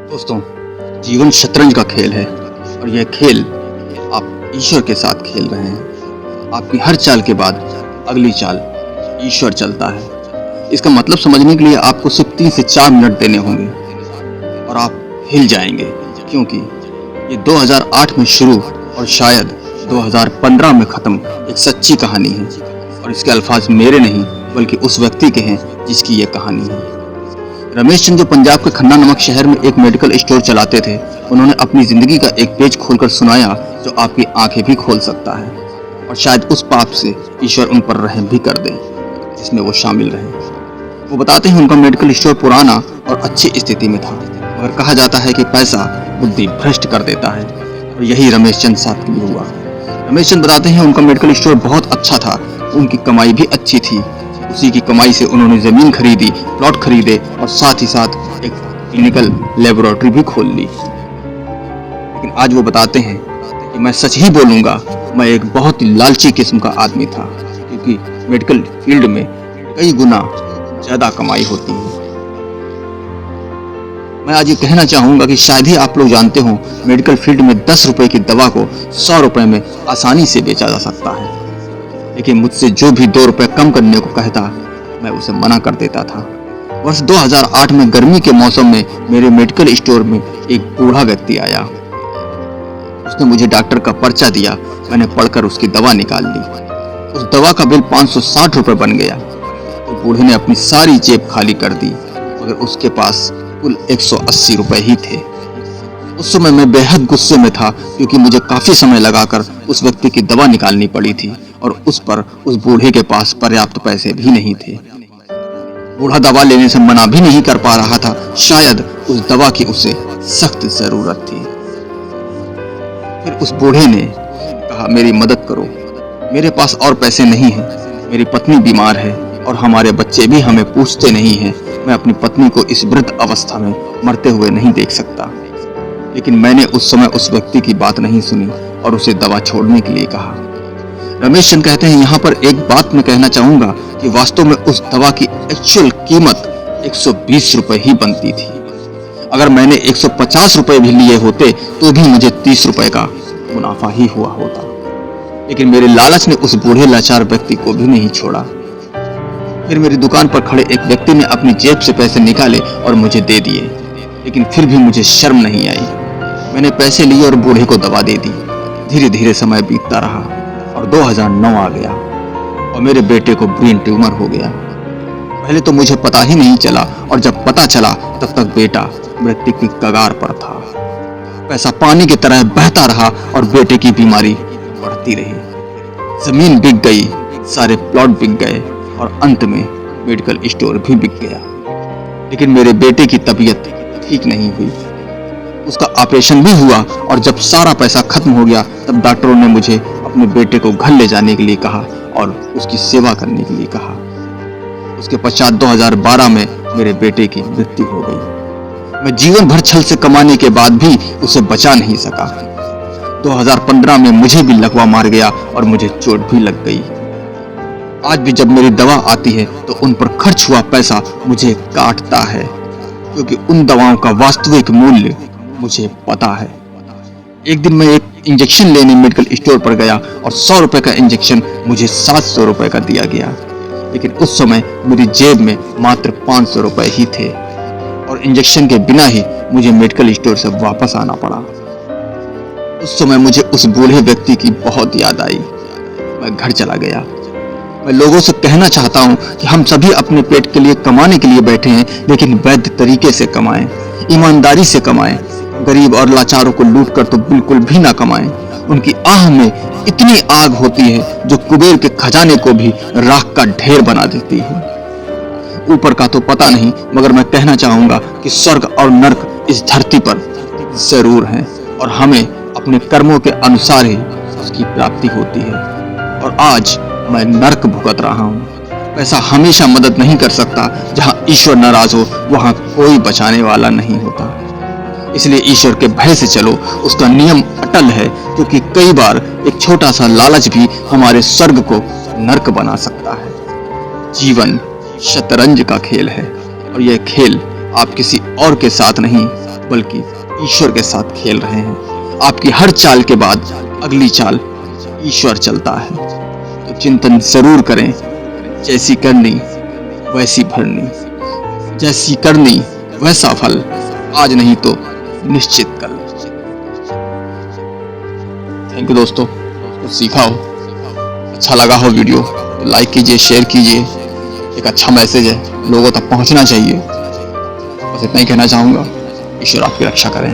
दोस्तों, जीवन शतरंज का खेल है और यह खेल आप ईश्वर के साथ खेल रहे हैं। आपकी हर चाल के बाद अगली चाल ईश्वर चलता है। इसका मतलब समझने के लिए आपको सिर्फ 3 से 4 मिनट देने होंगे और आप हिल जाएंगे, क्योंकि ये 2008 में शुरू और शायद 2015 में ख़त्म एक सच्ची कहानी है। और इसके अल्फाज मेरे नहीं बल्कि उस व्यक्ति के हैं जिसकी ये कहानी है। रमेश चंद, जो पंजाब के खन्ना नमक शहर में एक मेडिकल स्टोर चलाते थे, उन्होंने अपनी जिंदगी का एक पेज खोलकर सुनाया जो आपकी आंखें भी खोल सकता है और शायद उस पाप से ईश्वर उन पर रहम भी कर दे जिसमें वो शामिल रहे। वो बताते हैं उनका मेडिकल स्टोर पुराना और अच्छी स्थिति में था, मगर कहा जाता है कि पैसा बुद्धि भ्रष्ट कर देता है, और यही रमेश चंद साथ भी हुआ। रमेश चंद बताते हैं उनका मेडिकल स्टोर बहुत अच्छा था, उनकी कमाई भी अच्छी थी। उसी की कमाई से उन्होंने जमीन खरीदी, प्लॉट खरीदे और साथ ही साथ एक क्लिनिकल लेबोरेटरी भी खोल ली। लेकिन आज वो बताते हैं कि मैं सच ही बोलूंगा, मैं एक बहुत ही लालची किस्म का आदमी था, क्योंकि मेडिकल फील्ड में कई गुना ज्यादा कमाई होती है। मैं आज ये कहना चाहूंगा कि शायद ही आप लोग जानते हो, मेडिकल फील्ड में 10 रुपए की दवा को 100 रुपए में आसानी से बेचा जा सकता है। लेकिन मुझसे जो भी 2 रुपए कम करने को कहता, मैं उसे मना कर देता था। वर्ष 2008 में गर्मी के मौसम में मेरे मेडिकल स्टोर में एक बूढ़ा व्यक्ति आया। उसने मुझे डॉक्टर का पर्चा दिया। मैंने पढ़कर उसकी दवा निकाल ली। उस दवा का बिल 560 रुपए बन गया। तो बूढ़े ने अपनी सारी जेब खाली कर दी, मगर उसके पास कुल 180 रुपए ही थे। उस समय मैं बेहद गुस्से में था, क्योंकि मुझे काफी समय लगाकर उस व्यक्ति की दवा निकालनी पड़ी थी और उस बूढ़े के पास पर्याप्त पैसे भी नहीं थे। बूढ़ा दवा लेने से मना भी नहीं कर पा रहा था, शायद उस दवा की उसे सख्त जरूरत थी। फिर उस बूढ़े ने कहा, मेरी मदद करो, मेरे पास और पैसे नहीं हैं, मेरी पत्नी बीमार है और हमारे बच्चे भी हमें पूछते नहीं हैं। मैं अपनी पत्नी को इस वृद्ध अवस्था में मरते हुए नहीं देख सकता। लेकिन मैंने उस समय उस व्यक्ति की बात नहीं सुनी और उसे दवा छोड़ने के लिए कहा। रमेश चंद कहते हैं, यहाँ पर एक बात मैं कहना चाहूंगा कि वास्तव में उस दवा की एक्चुअल कीमत 120 रुपए ही बनती थी। अगर मैंने 150 रुपए भी लिए होते तो भी मुझे 30 रुपए का मुनाफा ही हुआ होता। लेकिन मेरे लालच ने उस बूढ़े लाचार व्यक्ति को भी नहीं छोड़ा। फिर मेरी दुकान पर खड़े एक व्यक्ति ने अपनी जेब से पैसे निकाले और मुझे दे दिए, लेकिन फिर भी मुझे शर्म नहीं आई। मैंने पैसे लिए और बूढ़े को दवा दे दी। धीरे धीरे समय बीतता रहा और 2009 आ गया और मेरे बेटे को ब्रेन ट्यूमर हो गया। पहले तो मुझे पता ही नहीं चला, और जब पता चला तब तक बेटा मृत्यु की कगार पर था। पैसा पानी की तरह बहता रहा और बेटे की बीमारी बढ़ती रही। जमीन बिक गई, सारे प्लॉट बिक गए और अंत में मेडिकल स्टोर भी बिक गया। लेकिन मेरे बेटे की तबीयत ठीक नहीं हुई। उसका ऑपरेशन भी हुआ और जब सारा पैसा खत्म हो गया तब डॉक्टरों ने मुझे अपने बेटे को घर ले जाने के लिए कहा और उसकी सेवा करने के लिए कहा। उसके पश्चात 2012 में मेरे बेटे की मृत्यु हो गई। मैं जीवन भर छल से कमाने के बाद भी उसे बचा नहीं सका। 2015 में मुझे भी लकवा मार गया और मुझे चोट भी लग गई। आज भी जब मेरी दवा आती है तो उन पर खर्च हुआ पैसा मुझे काटता है, क्योंकि उन दवाओं का वास्तविक मूल्य मुझे पता है। एक दिन मैं एक इंजेक्शन लेने मेडिकल स्टोर पर गया और 100 रुपए का इंजेक्शन मुझे 700 रुपए का दिया गया। लेकिन उस समय मेरी जेब में मात्र 500 रुपए ही थे और इंजेक्शन के बिना ही मुझे मेडिकल स्टोर से वापस आना पड़ा। उस समय मुझे उस बूढ़े व्यक्ति की बहुत याद आई। मैं घर चला गया। मैं लोगों से कहना चाहता हूं कि हम सभी अपने पेट के लिए कमाने के लिए बैठे हैं, लेकिन वैध तरीके से कमाएं, ईमानदारी से कमाएं। गरीब और लाचारों को लूट कर तो बिल्कुल भी ना कमाएं। उनकी आह में इतनी आग होती है जो कुबेर के खजाने को भी राख का ढेर बना देती है। ऊपर का तो पता नहीं, मगर मैं कहना चाहूंगा कि स्वर्ग और नर्क इस धरती पर जरूर हैं और हमें अपने कर्मों के अनुसार ही उसकी प्राप्ति होती है। और आज मैं नर्क भुगत रहा हूँ। पैसा हमेशा मदद नहीं कर सकता। जहाँ ईश्वर नाराज हो वहाँ कोई बचाने वाला नहीं होता। इसलिए ईश्वर के भय से चलो, उसका नियम अटल है, क्योंकि कई बार एक छोटा सा लालच भी हमारे स्वर्ग को नर्क बना सकता है। जीवन शतरंज का खेल है और यह खेल आप किसी और के साथ नहीं बल्कि ईश्वर के साथ खेल रहे हैं। आपकी हर चाल के बाद अगली चाल ईश्वर चलता है। तो चिंतन जरूर करें, जैसी करनी वैसी भरनी, जैसी करनी वैसा फल, आज नहीं तो निश्चित कल। थैंक यू दोस्तों, कुछ सीखा हो, अच्छा लगा हो वीडियो तो लाइक कीजिए, शेयर कीजिए। एक अच्छा मैसेज है, लोगों तक पहुंचना चाहिए। बस इतना ही कहना चाहूँगा। ईश्वर आपकी रक्षा करें।